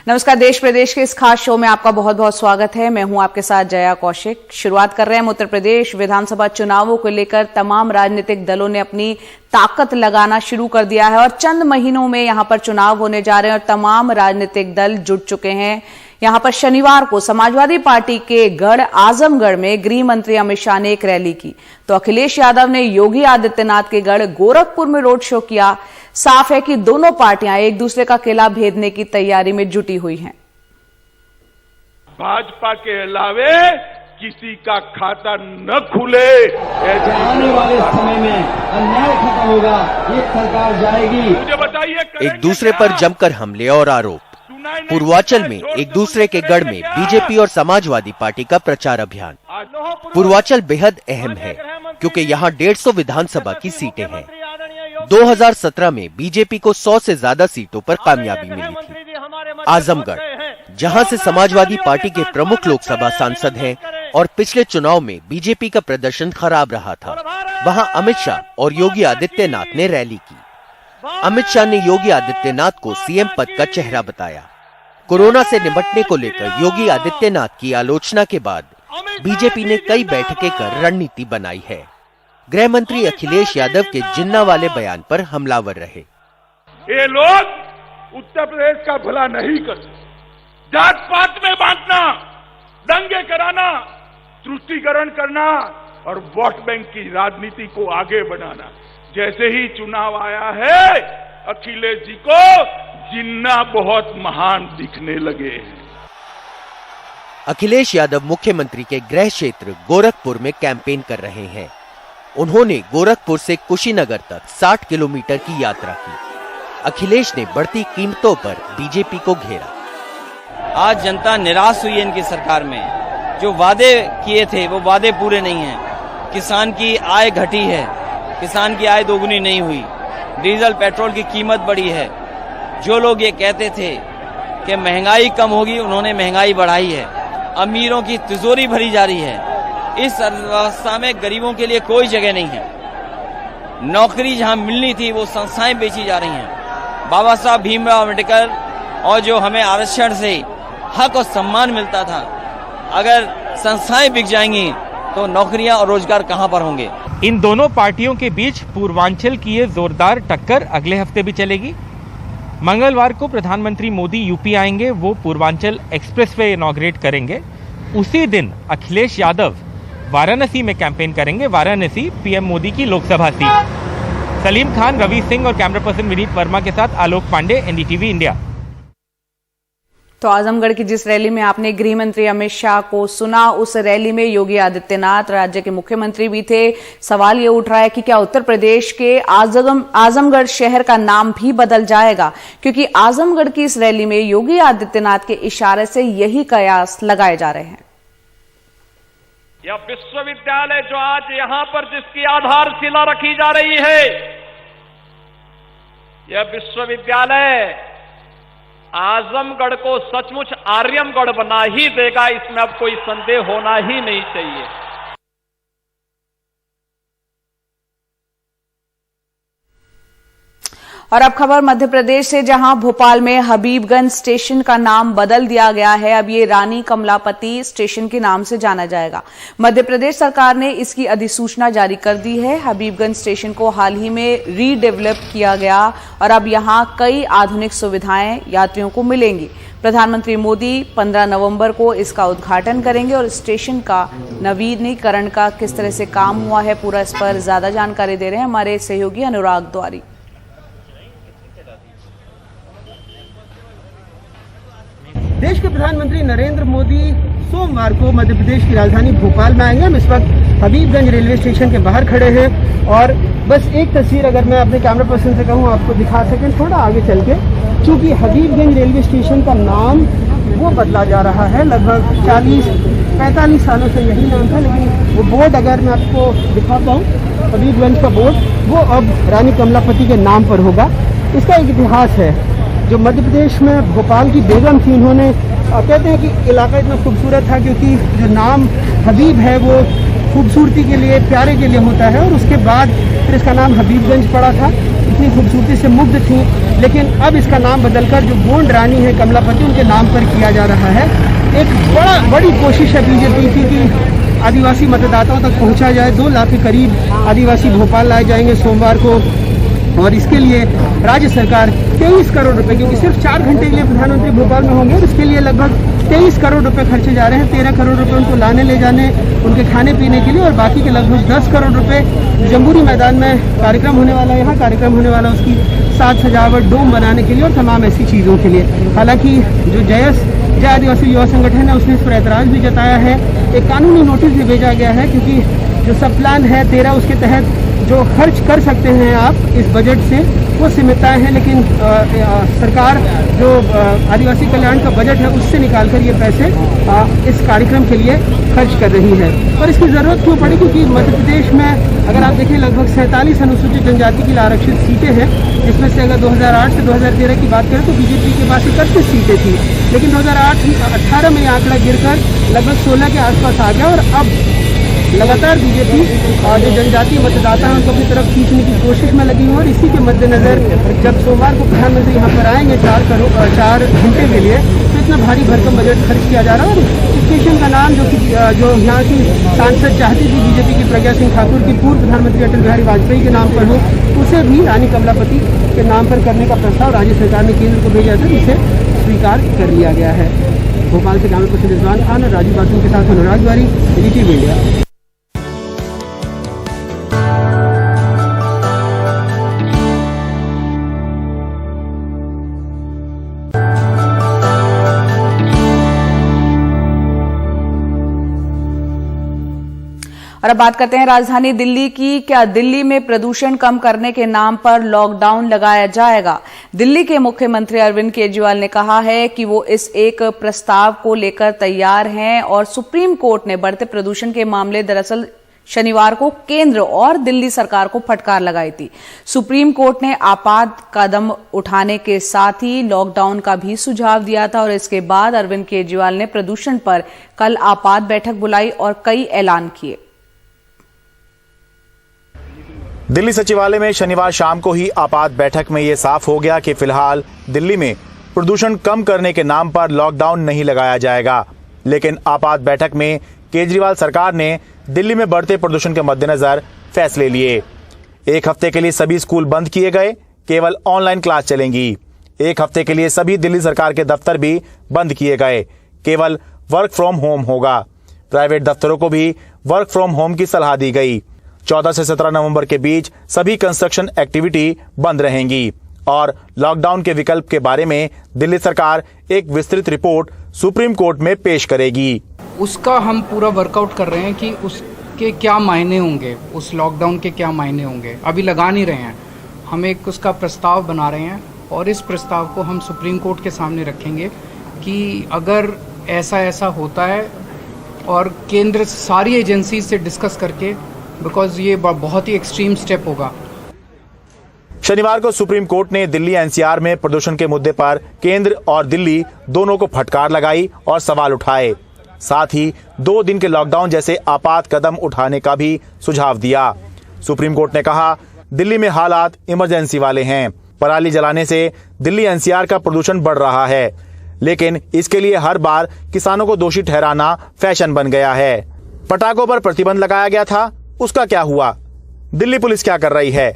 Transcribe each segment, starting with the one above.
नमस्कार, देश प्रदेश के इस खास शो में आपका बहुत बहुत स्वागत है। मैं हूं आपके साथ जया कौशिक। शुरुआत कर रहे हैं उत्तर प्रदेश विधानसभा चुनावों को लेकर तमाम राजनीतिक दलों ने अपनी ताकत लगाना शुरू कर दिया है और चंद महीनों में यहां पर चुनाव होने जा रहे हैं और तमाम राजनीतिक दल जुट चुके हैं। यहां पर शनिवार को समाजवादी पार्टी के गढ़ आजमगढ़ में गृह मंत्री अमित शाह ने एक रैली की, तो अखिलेश यादव ने योगी आदित्यनाथ के गढ़ गोरखपुर में रोड शो किया। साफ है कि दोनों पार्टियां एक दूसरे का किला भेदने की तैयारी में जुटी हुई हैं। भाजपा के अलावे किसी का खाता न खुले, आने वाले समय में अन्याय खत्म होगा, ये सरकार जाएगी। मुझे बताइए, एक दूसरे पर जमकर हमले और आरोप। पूर्वांचल में एक दूसरे के गढ़ में बीजेपी और समाजवादी पार्टी का प्रचार अभियान। पूर्वांचल बेहद अहम है क्योंकि यहाँ 150 विधानसभा की सीटें हैं। 2017 में बीजेपी को 100 से ज्यादा सीटों पर कामयाबी मिली थी। आजमगढ़, जहां से समाजवादी पार्टी के प्रमुख लोकसभा सांसद हैं और पिछले चुनाव में बीजेपी का प्रदर्शन खराब रहा था, वहां अमित शाह और योगी आदित्यनाथ ने रैली की। अमित शाह ने योगी आदित्यनाथ को सीएम पद का चेहरा बताया। कोरोना से निपटने को लेकर योगी आदित्यनाथ की आलोचना के बाद बीजेपी ने कई बैठकें कर रणनीति बनाई है। गृह मंत्री अखिलेश यादव के जिन्ना वाले बयान पर हमलावर रहे। ये लोग उत्तर प्रदेश का भला नहीं करते, जात पात में बांटना, दंगे कराना, तुष्टीकरण करना और वोट बैंक की राजनीति को आगे बढ़ाना। जैसे ही चुनाव आया है, अखिलेश जी को जिन्ना बहुत महान दिखने लगे हैं। अखिलेश यादव मुख्यमंत्री के गृह क्षेत्र गोरखपुर में कैंपेन कर रहे हैं। उन्होंने गोरखपुर से कुशीनगर तक 60 किलोमीटर की यात्रा की। अखिलेश ने बढ़ती कीमतों पर बीजेपी को घेरा। आज जनता निराश हुई है इनकी सरकार में। जो वादे किए थे वो वादे पूरे नहीं हैं। किसान की आय घटी है, किसान की आय दोगुनी नहीं हुई। डीजल पेट्रोल की कीमत बढ़ी है। जो लोग ये कहते थे कि महंगाई कम होगी, उन्होंने महंगाई बढ़ाई है। अमीरों की तिजोरी भरी जा रही है। इस अवस्था में गरीबों के लिए कोई जगह नहीं है। नौकरी जहां मिलनी थी वो संस्थाएं बेची जा रही हैं। बाबा साहब भीमराव अम्बेडकर और जो हमें आरक्षण से हक और सम्मान मिलता था, अगर संस्थाएं बिक जाएंगी तो नौकरियां और रोजगार कहां पर होंगे। इन दोनों पार्टियों के बीच पूर्वांचल की ये जोरदार टक्कर अगले हफ्ते भी चलेगी। मंगलवार को प्रधानमंत्री मोदी यूपी आएंगे, वो पूर्वांचल एक्सप्रेसवे इनॉग्रेट करेंगे। उसी दिन अखिलेश यादव वाराणसी में कैंपेन करेंगे। वाराणसी पीएम मोदी की लोकसभा सीट। सलीम खान, रवि सिंह और कैमरा पर्सन विनीत वर्मा के साथ आलोक पांडे, एनडीटीवी इंडिया। तो आजमगढ़ की जिस रैली में आपने गृह मंत्री अमित शाह को सुना, उस रैली में योगी आदित्यनाथ राज्य के मुख्यमंत्री भी थे। सवाल ये उठ रहा है कि क्या उत्तर प्रदेश के आजमगढ़ शहर का नाम भी बदल जाएगा, क्योंकि आजमगढ़ की इस रैली में योगी आदित्यनाथ के इशारे से यही कयास लगाए जा रहे हैं। यह विश्वविद्यालय जो आज यहां पर जिसकी आधारशिला रखी जा रही है, यह विश्वविद्यालय आजमगढ़ को सचमुच आर्यमगढ़ बना ही देगा, इसमें अब कोई संदेह होना ही नहीं चाहिए। और अब खबर मध्य प्रदेश से, जहां भोपाल में हबीबगंज स्टेशन का नाम बदल दिया गया है। अब ये रानी कमलापति स्टेशन के नाम से जाना जाएगा। मध्य प्रदेश सरकार ने इसकी अधिसूचना जारी कर दी है। हबीबगंज स्टेशन को हाल ही में रीडेवलप किया गया और अब यहां कई आधुनिक सुविधाएं यात्रियों को मिलेंगी। प्रधानमंत्री मोदी 15 नवंबर को इसका उद्घाटन करेंगे और स्टेशन का नवीनीकरण का किस तरह से काम हुआ है, पूरा इस पर ज्यादा जानकारी दे रहे हैं हमारे सहयोगी अनुराग द्वारी। देश के प्रधानमंत्री नरेंद्र मोदी सोमवार को मध्य प्रदेश की राजधानी भोपाल में आएंगे। हम इस वक्त हबीबगंज रेलवे स्टेशन के बाहर खड़े हैं और बस एक तस्वीर अगर मैं अपने कैमरा पर्सन से कहूँ आपको दिखा सकें थोड़ा आगे चल के, क्योंकि हबीबगंज रेलवे स्टेशन का नाम वो बदला जा रहा है। लगभग 40-45 सालों से यही नाम था, लेकिन वो बोर्ड अगर मैं आपको दिखाता हूँ, हबीबगंज का बोर्ड, वो अब रानी कमलापति के नाम पर होगा। इसका एक इतिहास है। जो मध्य प्रदेश में भोपाल की बेगम थी, उन्होंने कहते हैं कि इलाका इतना खूबसूरत था क्योंकि जो नाम हबीब है वो खूबसूरती के लिए, प्यारे के लिए होता है, और उसके बाद फिर इसका नाम हबीबगंज पड़ा था। इतनी खूबसूरती से मुग्ध थी, लेकिन अब इसका नाम बदलकर जो गोंड रानी है कमलापति उनके नाम पर किया जा रहा है। एक बड़ी कोशिश है बीजेपी की कि आदिवासी मतदाताओं तक पहुंचा जाए। 2 लाख के करीब आदिवासी भोपाल लाए जाएंगे सोमवार को, और इसके लिए राज्य सरकार 23 करोड़ रुपए, क्योंकि सिर्फ 4 घंटे के लिए प्रधानमंत्री भोपाल में होंगे, इसके लिए लगभग 23 करोड़ रुपए खर्चे जा रहे हैं। 13 करोड़ रुपए उनको लाने ले जाने, उनके खाने पीने के लिए, और बाकी के लगभग 10 करोड़ रुपए जम्बूरी मैदान में कार्यक्रम होने वाला है, यहाँ कार्यक्रम होने वाला है, उसकी साज सजावट, डोम बनाने के लिए और तमाम ऐसी चीज़ों के लिए। हालांकि जो जय आदिवासी युवा संगठन है उसने इस पर ऐतराज भी जताया है। एक कानूनी नोटिस भी भेजा गया है, क्योंकि जो सब प्लान है 13 उसके तहत जो खर्च कर सकते हैं आप इस बजट से वो सीमितताएं हैं, लेकिन सरकार जो आदिवासी कल्याण का बजट है उससे निकालकर ये पैसे इस कार्यक्रम के लिए खर्च कर रही है। और इसकी ज़रूरत क्यों पड़ी? क्योंकि मध्य प्रदेश में अगर आप देखें लगभग 47 अनुसूचित जनजाति की आरक्षित सीटें हैं, जिसमें से अगर 2008 से 2013 की बात करें तो बीजेपी के पास 31 सीटें थी, लेकिन 2018 में आंकड़ा गिरकर लगभग 16 के आसपास आ गया, और अब लगातार बीजेपी और जो जनजातीय मतदाता हैं उनको अपनी तरफ खींचने की कोशिश में लगी हुई। और इसी के मद्देनजर जब सोमवार को प्रधानमंत्री यहाँ पर आएंगे 4 घंटे के लिए, तो इतना भारी भरकम बजट खर्च किया जा रहा है। और स्टेशन का नाम जो यहाँ की सांसद चाहती थी बीजेपी की प्रज्ञा सिंह ठाकुर की पूर्व प्रधानमंत्री अटल बिहारी वाजपेयी के नाम पर हो, उसे भी रानी कमलापति के नाम पर करने का प्रस्ताव राज्य सरकार ने केंद्र को भेजा था, जिसे स्वीकार कर लिया गया है। भोपाल से कैमरा पर्सन रिजवान खान और राजू बासु के साथ अनुराग द्वारी, DTV इंडिया। और अब बात करते हैं राजधानी दिल्ली की। क्या दिल्ली में प्रदूषण कम करने के नाम पर लॉकडाउन लगाया जाएगा? दिल्ली के मुख्यमंत्री अरविंद केजरीवाल ने कहा है कि वो इस एक प्रस्ताव को लेकर तैयार हैं, और सुप्रीम कोर्ट ने बढ़ते प्रदूषण के मामले दरअसल शनिवार को केंद्र और दिल्ली सरकार को फटकार लगाई थी। सुप्रीम कोर्ट ने आपात कदम उठाने के साथ ही लॉकडाउन का भी सुझाव दिया था, और इसके बाद अरविंद केजरीवाल ने प्रदूषण पर कल आपात बैठक बुलाई और कई ऐलान किए। दिल्ली सचिवालय में शनिवार शाम को ही आपात बैठक में ये साफ हो गया कि फिलहाल दिल्ली में प्रदूषण कम करने के नाम पर लॉकडाउन नहीं लगाया जाएगा। लेकिन आपात बैठक में केजरीवाल सरकार ने दिल्ली में बढ़ते प्रदूषण के मद्देनजर फैसले लिए। 1 हफ्ते के लिए सभी स्कूल बंद किए गए, केवल ऑनलाइन क्लास चलेंगी। 1 हफ्ते के लिए सभी दिल्ली सरकार के दफ्तर भी बंद किए गए, केवल वर्क फ्रॉम होम होगा। प्राइवेट दफ्तरों को भी वर्क फ्रॉम होम की सलाह दी गई। 14 से 17 नवंबर के बीच सभी कंस्ट्रक्शन एक्टिविटी बंद रहेंगी, और लॉकडाउन के विकल्प के बारे में दिल्ली सरकार एक विस्तृत रिपोर्ट सुप्रीम कोर्ट में पेश करेगी। उसका हम पूरा वर्कआउट कर रहे हैं कि उसके क्या मायने होंगे, उस लॉकडाउन के क्या मायने होंगे। अभी लगा नहीं रहे हैं, हम एक उसका प्रस्ताव बना रहे हैं, और इस प्रस्ताव को हम सुप्रीम कोर्ट के सामने रखेंगे कि अगर ऐसा होता है, और केंद्र सारी एजेंसी से डिस्कस करके, बिकॉज ये बहुत ही एक्सट्रीम स्टेप होगा। शनिवार को सुप्रीम कोर्ट ने दिल्ली एनसीआर में प्रदूषण के मुद्दे पर केंद्र और दिल्ली दोनों को फटकार लगाई और सवाल उठाए। साथ ही 2 दिन के लॉकडाउन जैसे आपात कदम उठाने का भी सुझाव दिया। सुप्रीम कोर्ट ने कहा, दिल्ली में हालात इमरजेंसी वाले हैं। पराली जलाने से दिल्ली एनसीआर का प्रदूषण बढ़ रहा है, लेकिन इसके लिए हर बार किसानों को दोषी ठहराना फैशन बन गया है। पटाखों पर प्रतिबंध लगाया गया था, उसका क्या हुआ? दिल्ली पुलिस क्या कर रही है?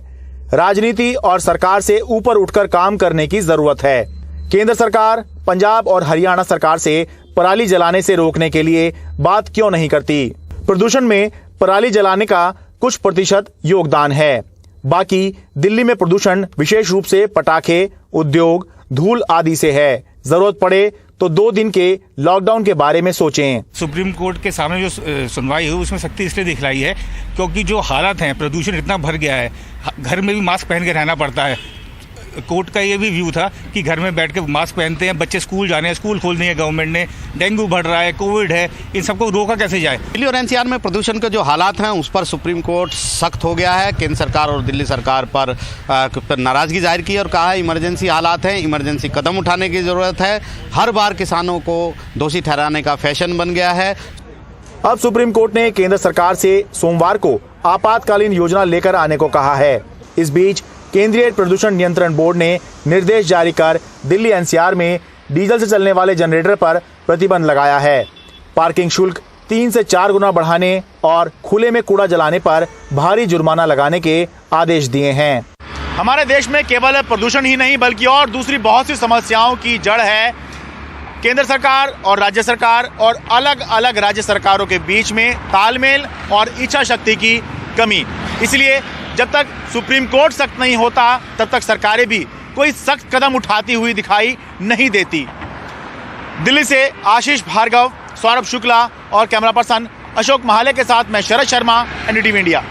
राजनीति और सरकार से ऊपर उठकर काम करने की जरूरत है। केंद्र सरकार पंजाब और हरियाणा सरकार से पराली जलाने से रोकने के लिए बात क्यों नहीं करती? प्रदूषण में पराली जलाने का कुछ प्रतिशत योगदान है, बाकी दिल्ली में प्रदूषण विशेष रूप से पटाखे, उद्योग, धूल आदि से है। जरूरत पड़े तो 2 दिन के लॉकडाउन के बारे में सोचें। सुप्रीम कोर्ट के सामने जो सुनवाई हुई उसमें सख्ती इसलिए दिखलाई है क्योंकि जो हालत है, प्रदूषण इतना भर गया है, घर में भी मास्क पहन के रहना पड़ता है। कोर्ट का ये भी व्यू था कि घर में बैठ के मास्क पहनते हैं, बच्चे स्कूल जाने हैं, स्कूल खोल दी है गवर्नमेंट ने, डेंगू बढ़ रहा है, कोविड है, इन सबको रोका कैसे जाए? दिल्ली और एनसीआर में प्रदूषण के जो हालात हैं उस पर सुप्रीम कोर्ट सख्त हो गया है। केंद्र सरकार और दिल्ली सरकार पर नाराजगी जाहिर की और कहा है इमरजेंसी हालात हैं, इमरजेंसी कदम उठाने की जरूरत है। हर बार किसानों को दोषी ठहराने का फैशन बन गया है। अब सुप्रीम कोर्ट ने केंद्र सरकार से सोमवार को आपातकालीन योजना लेकर आने को कहा है। इस बीच केंद्रीय प्रदूषण नियंत्रण बोर्ड ने निर्देश जारी कर दिल्ली एनसीआर में डीजल से चलने वाले जनरेटर पर प्रतिबंध लगाया है। पार्किंग शुल्क 3 से 4 गुना बढ़ाने और खुले में कूड़ा जलाने पर भारी जुर्माना लगाने के आदेश दिए हैं। हमारे देश में केवल प्रदूषण ही नहीं बल्कि और दूसरी बहुत सी समस्याओं की जड़ है केंद्र सरकार और राज्य सरकार और अलग अलग राज्य सरकारों के बीच में तालमेल और इच्छा शक्ति की कमी। इसलिए जब तक सुप्रीम कोर्ट सख्त नहीं होता तब तक सरकारें भी कोई सख्त कदम उठाती हुई दिखाई नहीं देती। दिल्ली से आशीष भार्गव, सौरभ शुक्ला और कैमरा पर्सन अशोक महाले के साथ मैं शरद शर्मा, एनडीटीवी इंडिया।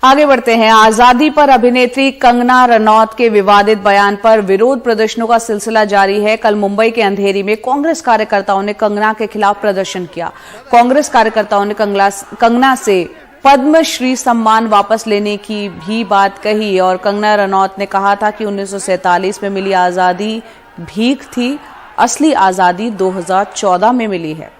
आगे बढ़ते हैं। आजादी पर अभिनेत्री कंगना रनौत के विवादित बयान पर विरोध प्रदर्शनों का सिलसिला जारी है। कल मुंबई के अंधेरी में कांग्रेस कार्यकर्ताओं ने कंगना के खिलाफ प्रदर्शन किया। कांग्रेस कार्यकर्ताओं ने कंगना से पद्मश्री सम्मान वापस लेने की भी बात कही और कंगना रनौत ने कहा था कि 1947 में मिली आजादी भीख थी, असली आजादी 2014 में मिली है।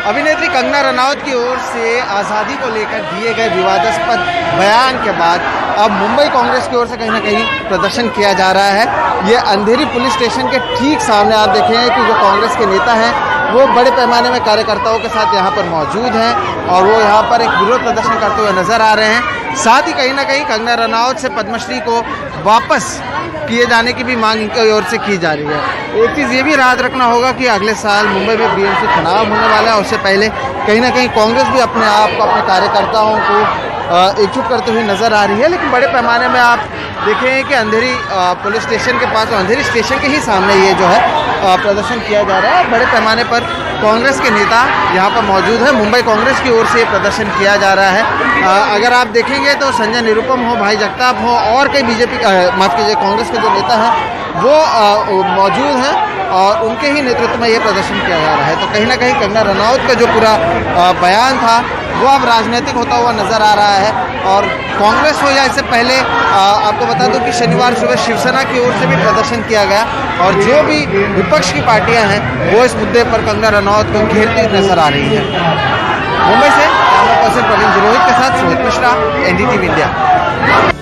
अभिनेत्री कंगना रनौत की ओर से आज़ादी को लेकर दिए गए विवादास्पद बयान के बाद अब मुंबई कांग्रेस की ओर से कहीं ना कहीं प्रदर्शन किया जा रहा है। ये अंधेरी पुलिस स्टेशन के ठीक सामने आप देखें कि जो कांग्रेस के नेता हैं वो बड़े पैमाने में कार्यकर्ताओं के साथ यहाँ पर मौजूद हैं और वो यहाँ पर एक विरोध प्रदर्शन करते हुए नजर आ रहे हैं। साथ ही कहीं ना कहीं कंगना रनौत से पद्मश्री को वापस किए जाने की भी मांग इनकी ओर से की जा रही है। एक चीज़ ये भी याद रखना होगा कि अगले साल मुंबई में बीएमसी चुनाव होने वाला है। उससे पहले कहीं ना कहीं कांग्रेस भी अपने आप को, अपने कार्यकर्ताओं को एकजुट करते हुए नजर आ रही है। लेकिन बड़े पैमाने में आप देखें कि अंधेरी पुलिस स्टेशन के पास, अंधेरी स्टेशन के ही सामने ये जो है प्रदर्शन किया जा रहा है। बड़े पैमाने पर कांग्रेस के नेता यहाँ पर मौजूद है। मुंबई कांग्रेस की ओर से प्रदर्शन किया जा रहा है। अगर आप देखेंगे तो संजय निरुपम हो, भाई जगताप हो और कई बीजेपी माफ कीजिए कांग्रेस के जो नेता हैं वो मौजूद हैं और उनके ही नेतृत्व में ये प्रदर्शन किया जा रहा है। तो कहीं ना कहीं कंगना रनौत का जो पूरा बयान था वो अब राजनीतिक होता हुआ नजर आ रहा है। और कांग्रेस हो या इससे पहले आपको बता दूं कि शनिवार सुबह शिवसेना की ओर से भी प्रदर्शन किया गया और जो भी विपक्ष की पार्टियां हैं वो इस मुद्दे पर कंगना रनौत को घेरती नजर आ रही है। मुंबई से कैमरा पर्सन प्रवीण जिरोहित के साथ सोहित मिश्रा, एनडीटीवी इंडिया।